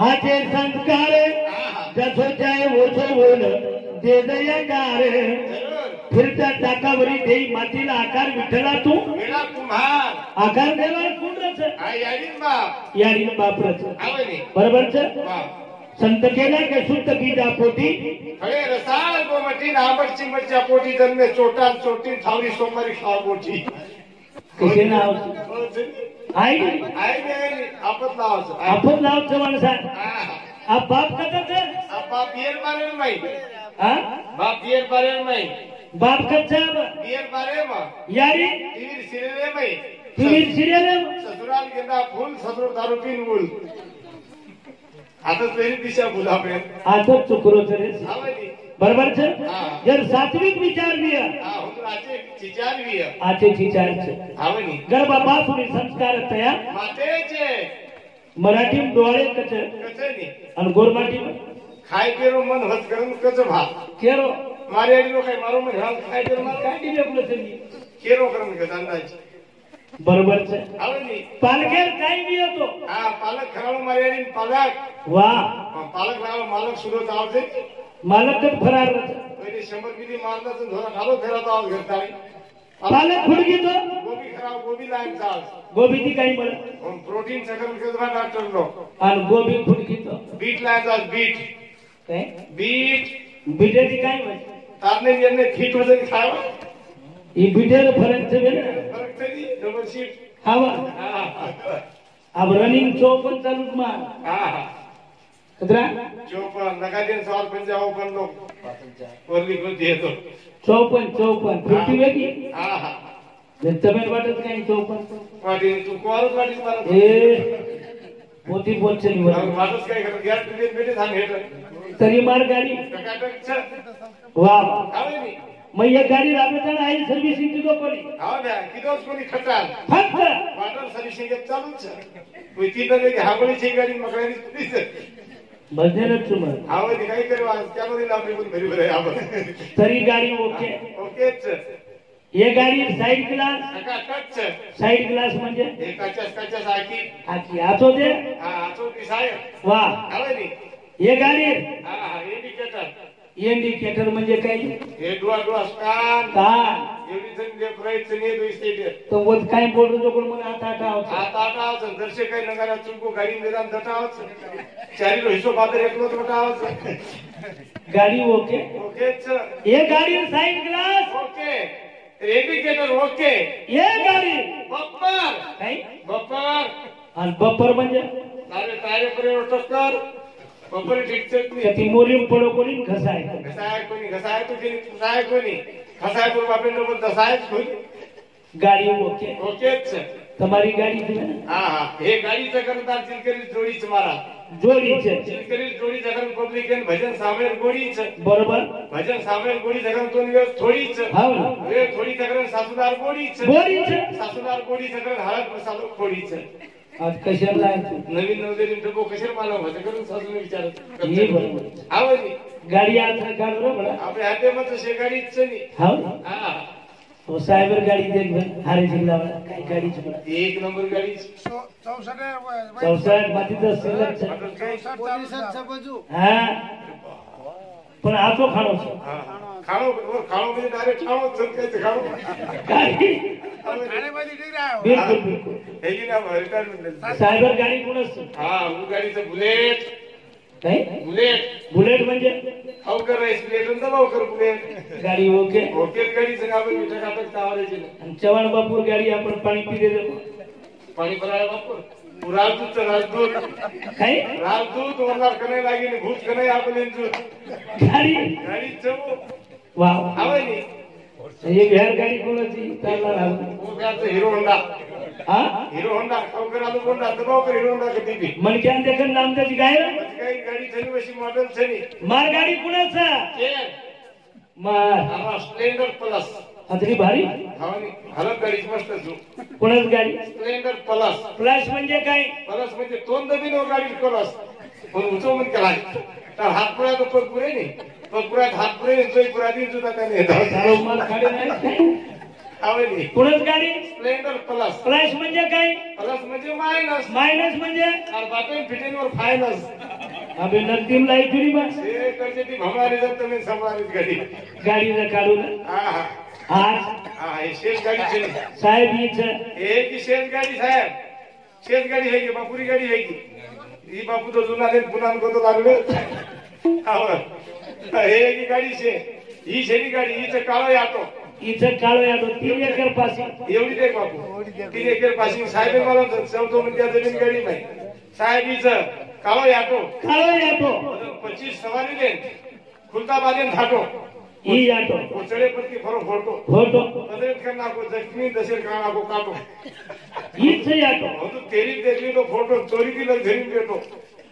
आचे संस्कार जसो चाहे ओछो बोल दे दयागार फिरत्या टाकावरी देई मातीला आकार विठ्ठला तू वेळा कुम्हार आकार देवा कोणच याडीन बाप याडीन बापरच आवली बरोबरच संत केला के सुत गीता पोटी खळे रसाळ गोमटी नाबटची मज्जा पोटी जन्मे चोटाल चोटी थावरी सोमवारी खाव पोटी कसे नाव आई आपत नावचं माणसा आप बाप कथच बाप बियर बारे माई हा बाप बियर बारे माई बाप कच्चा बियर बारे मा यारी टीवी सिरियल माई टीवी सिरियल ससुराल गेंदा फूल ससुर दारू पीन बोल आता तेरी दिशा बोला पे आता चुकरो रे आवली बरोबर छे जर सात्विक विचार बिया हुन आचे विचार बिया आचे विचार छे आवली गरबा बापुनी संस्कार तया मातेचे मराठी डोळे कचे कचेनी आणि गोरमाटी खाय पेरो मन हस करन कच भात केरो मारे आडी लोक मारो मन हाल खाय पेरो मार काय दिले आपलं त्यांनी केरो करन गदांदाच बरोबर छे आवली पालकेर काय बी येतो पालक खराव मारे आडी पालक वाह पालक लाव मालक सुरो जावते मालक फरार पहिले 100 किती मारला तर धोरा खालो फेरात आव घेताई पालक खुडगी तो गोबी खराव गोबी लाईन चाल गोबी ती काही बोल प्रोटीन सकल कदवा डॉक्टर लो आणि गोबी खुडगी तो बीट लाईन चाल बीट काय बीट बिटेची काय बोल तारने यांनी फिट वजन खावा ही बिटेर फरक छे ना फरक तरी डबल शीट खावा अब रनिंग 54 चालू मा कदरा 54 नगादेन सवाल पंजाब पण लोग वरली को देतो 54 50 वेगी हा तमें वाटत काय 54 वाटी तू कोरत वाटी मला ए मोठी बोलचली वर वाटच काय कर गॅस तुझे बेटे थांब हेट तरी मार गाडी टकाटक वाह आवले मी मग या गाडी राबताना आई सर्व्हिसिंग किती पडी हा द्या किती कोणी खटाल फक्त वाटर सर्व्हिसिंग चालूच कोई ती तर की हाबळीची गाडी मकरानी भजनच तुम्हाला आवडी काय करवा त्यामध्ये आपली पण घरी बरे आपण तरी गाडी ओके ओकेच ये गाडी साइड ग्लास टकाटक साइड ग्लास म्हणजे एकाच्या सारखी आकी आतो दे हा आतो दिसाय वाह आवडी ये गाडी हा इंडिकेटर इंडिकेटर म्हणजे काय हे डुआ स्कान का एव्हरीथिंग लेफ्ट राइट ने दो स्टेट तो वो काय बोल रहे कोण मला आता आता दर्शक काही नगारा चुको गाडी मेरा दटावच चारी रो हिस्सो बादर एकलो दटावच गाडी ओके ओकेच ये गाडी side glass okay indicator okay ये गाडी बप्पर काय बप्पर आणि बप्पर म्हणजे सारे टायर पर टक्कर बप्पर ठीक चटनी ती मोरीम पडो कोणी घसाय घसाय तुझी घसाय कोणी घसाय तो बापे नो दसायच कोणी गाडी ओके ओकेच તમારી ગાડી છે હા हे गाडीचं करता चिलकरी जोडीच मारा जोडी છે चिलकरी जोडी जगन पब्लिक भजन सामेल गोडीच बरोबर भजन सामेल गोडी जगन तो निवेश थोडीच हाव वे थोडी जगन सासूदार गोडीच गोडीच सासूदार गोडी जगन हळद मसालो खोडीच आज कशाला नवीन नवदेरी डबो कशाला मानव होते करून सासूने विचारत ये बरोबर आवडी गाडी आता काढलो बडा आपले हाते मत शे गाडीच नाही हाव हा वो सायबर गाडी देख बन हारे जिल्हा काय गाडी च एक नंबर गाडी 64 मातीचा सिलेक्ट पोलिसांचा बाजू हा पण आतो खाणो खाणो म्हणजे डायरेक्ट खाणो चलकायचं खाणो काय खाण्यामध्ये ठीक राहा बिलकुल बिलकुल हे की ना रिटायरमेंट सायबर गाडी कोणच हा वो गाडीचं बुलेट काय बुलेट म्हणजे अवकर राईस प्लेट आणि दबावकर बुलेट गाडी ओके ओके गाडीचं आपण मिठा खातक तावरायची आणि चव्हाण बापूर गाडी आपण पाणी पिले पाणी भरायला बापूर राजदूत काय राजदूत वरणार कनाई लागेल भूत कनाई आपले गाडी चव वा आवली हे बिहार गाडी कोणाची चालणार हिरो होंडा हा हिरो होंडा अवकर आलो होंडा दबावकर हिरो होंडा कधी बी मनक्यान देखन नामदाची गाय काही गाडी छनी वशी मॉडेल छनी मार गाडी कुणाचा मार स्प्लेंडर प्लस हजरी भारी हवानी हलक गाडी मस्त असो कोणाच गाडी स्प्लेंडर प्लस प्लस म्हणजे काय प्लस म्हणजे तोंड बिन गाडी प्लस पण उचो मन केला तर हात पुरा तो पग पुरे नाही पग पुरा हात पुरे जोई पुरा दिन जुदा त्याने चालो मार खाडे नाही आवली कोणाच गाडी स्प्लेंडर प्लस प्लस म्हणजे काय प्लस म्हणजे मायनस मायनस म्हणजे और बापेन फिटिंग और फायनस હવે નકદીમ લાવી જુરી માં એ કરજે તી ભમારી જત તમે સંભાળી ગાડી ગાડી ને કાઢું ને હા હા હા હા એ શેર ગાડી છે ને સાહેબ ઈ છે એ કી શેર ગાડી સાહેબ શેર ગાડી હે કે બાપુરી ગાડી હે કે ઈ બાપુ તો જૂના ને પુનાન કો તો લાગે હા એ કી ગાડી છે ઈ શેરી ગાડી ઈ છે કાળો યાતો ઈ છે કાળો યાદો 3 એકર પાસે એવડી દેખ બાપુ 3 એકર પાસે સાહેબ મારો 14 રૂપિયા જમીન ગાડી ભાઈ સાહેબ ઈ છે કાળો યાતો 25 સવારી લે ખુલતા બાજે થાટો ઈ યાદો ચડે પરથી ફરો ફોટો ફોટો બદરેટ કરના કો જખમી દશેર કાણા કો કાટો ઈ છે યાદો હું તો તેરી દેખલી તો ફોટો ચોરી થી લઈ જઈને બેઠો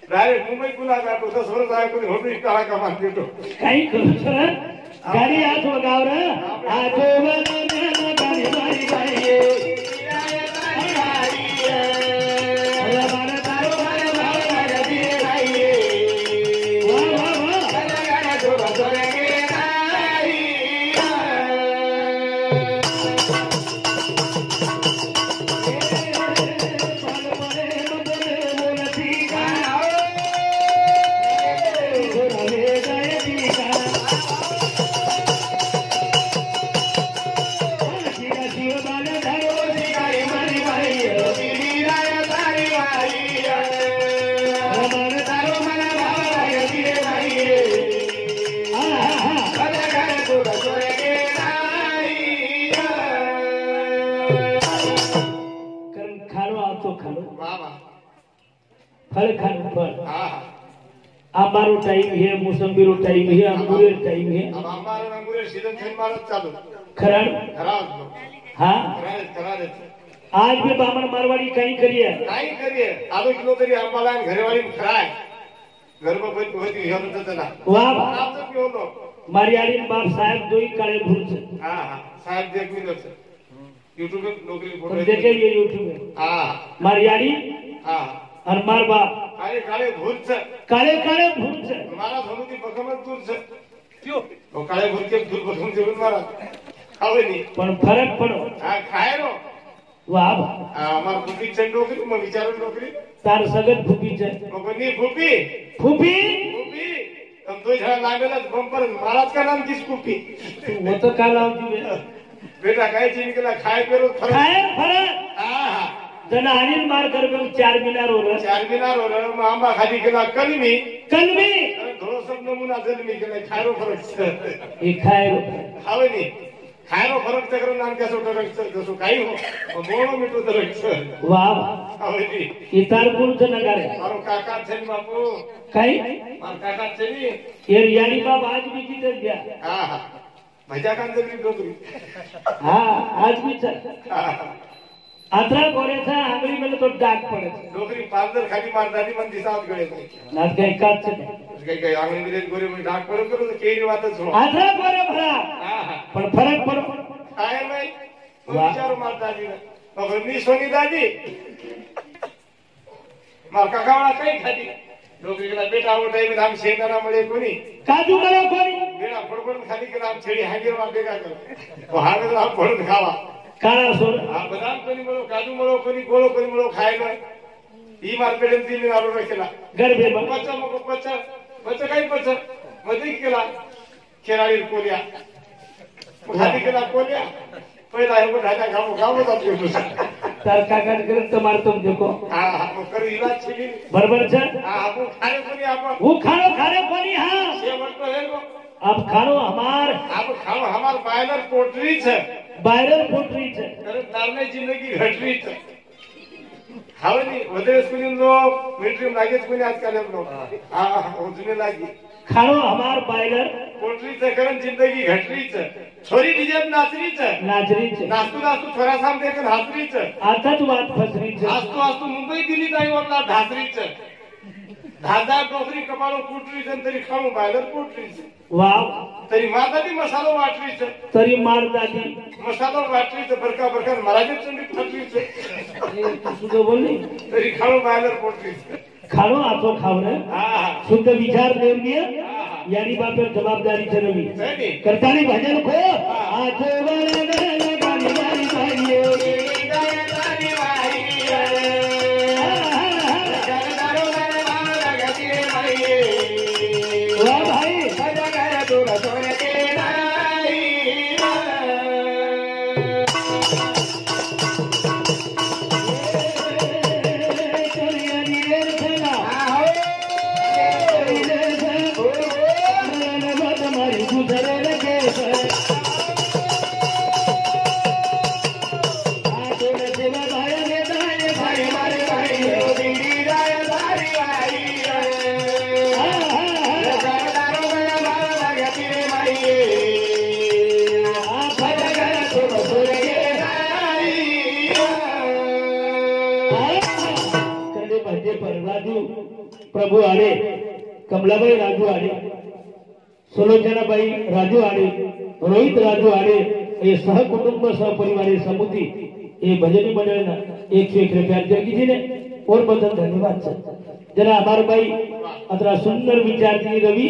ડાયરેક્ટ મુંબઈ ગુલા જાતો 10 વર્ષ આયા કોઈ હોટલ કાળા કમાન બેઠો કઈ કરું છો ગાડી હાથ વગાવ રે આ જોવન ને ગાડી મારી ભાઈએ फल खाने फल आंबारो टाइम है मोसंबीरो टाइम है अंगूर टाइम है अब हमारा अंगूर सीजन छन मारत चालू खराड़ खराब हाँ खराब आज भी बामण मारवाड़ी कहीं करिए आधो किलो तरी आंबाला घरेवाड़ी में खराय घर में कोई होती है तो चला वाह आप तो क्यों लो मारियाड़ी बाप साहब दोई काले भूल से हां साहब देख भी लो YouTube पे नौकरी फोटो देखे ये YouTube में हां मारियाड़ी हां और मार बाप काले काले भूल से हमारा धोनु की बकमत दूर से क्यों वो काले भूल के दूर बसुन से मारा खावे नहीं पण फरक पड़ो हां खाए रो वाह हमार फूफी चंद नौकरी में विचारो नौकरी तार सगत फूफी छे मगनी फूफी फूफी तुम दो जणा लागेला बम्पर महाराज का नाम किस फूफी वो तो काल आवती बेटा काय चीज केला खाए पेरो फरक हां जना अनिल मार कर में 4 मीनार हो रहा आंबा खाली केला कलमी अरे थोड़ो सब नमूना जलमी केला खायरो फरक ये खायरो खावे नहीं खायरो फरक तकरो नाम कैसो टरक जसो काई हो मोणो मिटो तरक वाह खावे नहीं ये तार पुरुष नगारे मारो काका छे बापू काई मार काका छे नी ये यानी बाप आज भी जीत गया हां भजा कान जगरी डोकरी हां आज भी चल आत्रा कोरेचा आंगली में तो डाक पड़े डोकरी पांदर खाली मारदानी मन दिसात गळे नाच गई काच काही आंगली में गोरे में डाक पड़ो करो तो केरी बात सुनो आत्रा कोरे भरा हां पण फरक पड़ो काय नाही विचारो मारदानी मगर मी सोनी दादी मार काकावाळा काही खाली डोकरी केला बेटा वो टाइम में हम शेंगाना मळे कोणी काजू मला कोणी बेटा फडफड खाली केला हम छेडी हागीर वा बेगा कर वो हागीर हम फडत खावा काळा सोड हा बदाम कोणी म्हणो काजू म्हणो कोणी गोळो कोणी म्हणो खायला ही मार्केट तीन आरो केला गरबे पचा मग पचा काही पचा मध्ये केला खेळाडी कोलिया खाली केला कोलिया पहिला हे ढाका गाव जातो तार काका करत तुम्हारे तुम देखो हां हां कर इलाज छेली बरोबर छे हां आप खाने कोनी आप वो खाने कोनी हां से मतलब है को अब खानो हमार आप खाओ हमार बायलर पोल्ट्री छे बायलर पोल्ट्री छे अरे तारने जिंदगी घटरी छे खावनी वदे स्कूलिन लो मिलिटरी लागे कोनी आजकाल हम लोग हां ओजने लागी खानो हमार बायलर पोल्ट्री छे करन जिंदगी घटरी छे छोरी डिजेन नाचरी छे नाचतू छोरा साम देखन हासरी छे आता तू बात फसरी छे आस्तू मुंबई दिल्ली ताई वरला ढासरी छे धादा डोकरी कपाळो कुटरी छे तरी खाऊ बायलर पोल्ट्री छे वाव तरी मातादी मसालो वाटरी छे तरी मार दादी मसालो वाटरी छे बरका महाराज चंडी फटरी छे तू सुद्धा बोलली तरी खाऊ बायलर पोल्ट्री छे खानो आतो खावणे हां शुद्ध विचार देवनीय यानी बापर जबाबदारी ठरवली करतानी भजन खो आजोवर गाणी गाणी गाणी प्रभू आडे, कमलाबाई राजू आडे, सुलोचनाबाई राजू आडे, रोहित राजू आडे, ये सहकुटुंब सहपरिवार समुति ये भजनी मंडल ना 101 रुपया दिया किसी ने और बहुत धन्यवाद सर। जरा हमारे भाई अतरा सुंदर विचार दी रवि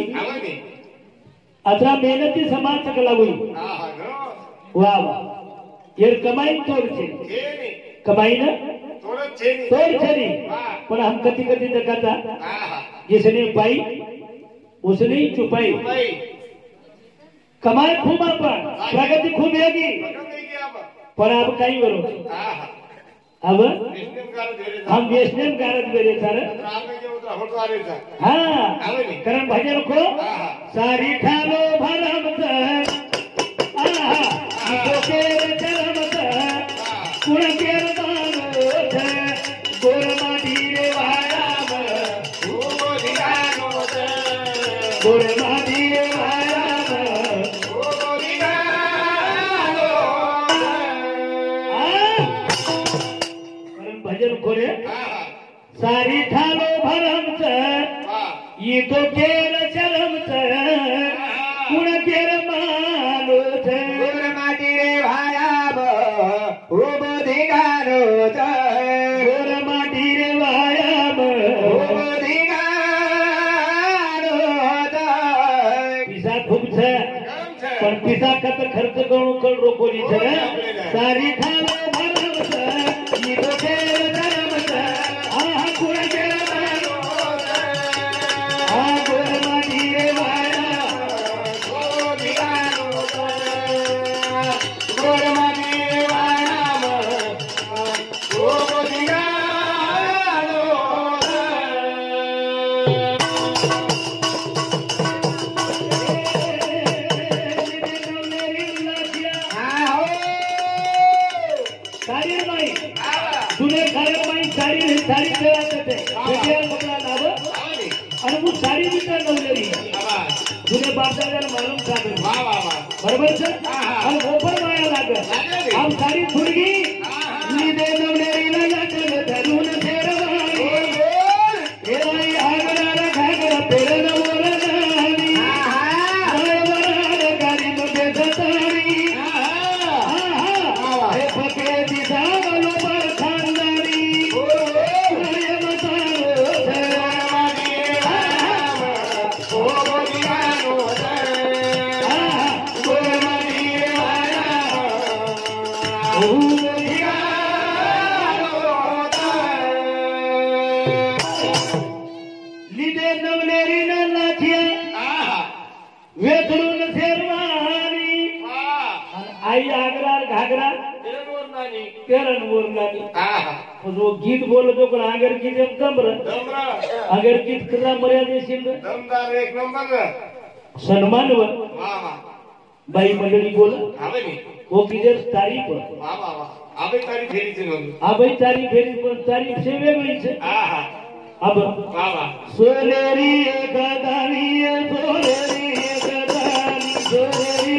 अतरा मेहनती समाज तक लागू वाह वाह ये कमाई तोड़ छे कमाई ना तोड़ छे पण हम कति कति दकाता जिसने पाई उसने ही चुपाई कमाई खूब आपण प्रगती खूब येगी पण अब काही करू अब हम वैष्णव गारद बेरे सर हाँ कारण भजन को सारी ठालो भरम आहा केर चरम कुण केर दानो गोर माटी रे वाराम गोर माटी रे वाराम भजन खोरे सारी ठालो भरम ये तो केर चरम कुण केर मानो गोर माटी रे वाराम बोधी गानो गोर माटी रे वायाम बोधी गानो पिसा खूब छे पण पिसा कत खर्च करू कल रोकोली छे सारी ठालो भरम ये तो केर चरम आहा कुण केर मानो आ गोर माटी रे वायाम बोधी गानो गोर माटी रे वाराम बोधी गानो सारी माई जुने सारे माई सारी सारी खेळात होते वेगळ्या कपडा लाव आणि मग सारी विचार नवलेली जुने बापदादाला मालूम सागर बरोबर सर आणि गोपर माया लागत आम सारी फुडगी मी दे नवलेलीला लागल धरून शेरवाणी एलाई आगराला घागरा पेरन वरनानी वरवराला गाडी मध्ये जताणी हे फके दिसा बरोबर खानदारी नय मसालो बोधी गानो गोर माटी रे लिदे नवलेरी नाचिया वेधरून शेरवानी आई आगरार घागरा केरन वरनानी जो गीत बोलतो पण आगर गीत एकदम अगर गीत करा मर्यादेशील एक नंबर सन्मान व बाई मंडळी बोल वो किधर तारीफ आबे तारीफ फेरीची नोंद आबाई तारीफ फेरी पण तारीफ से वेगळीच अब सोनेरी गदानी सोनेरी गदानी सोनेरी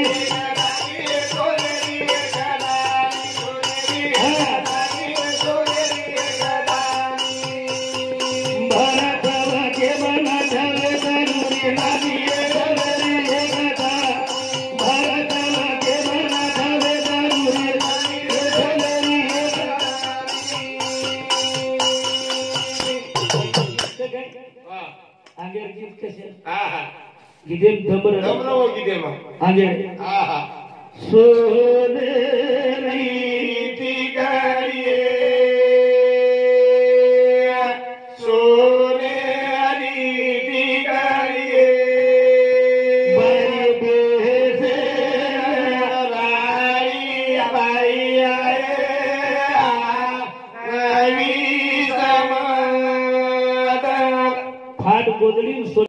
आगे गीत कसे गीते दबर आगे सोनेरी फाट गोदड़ी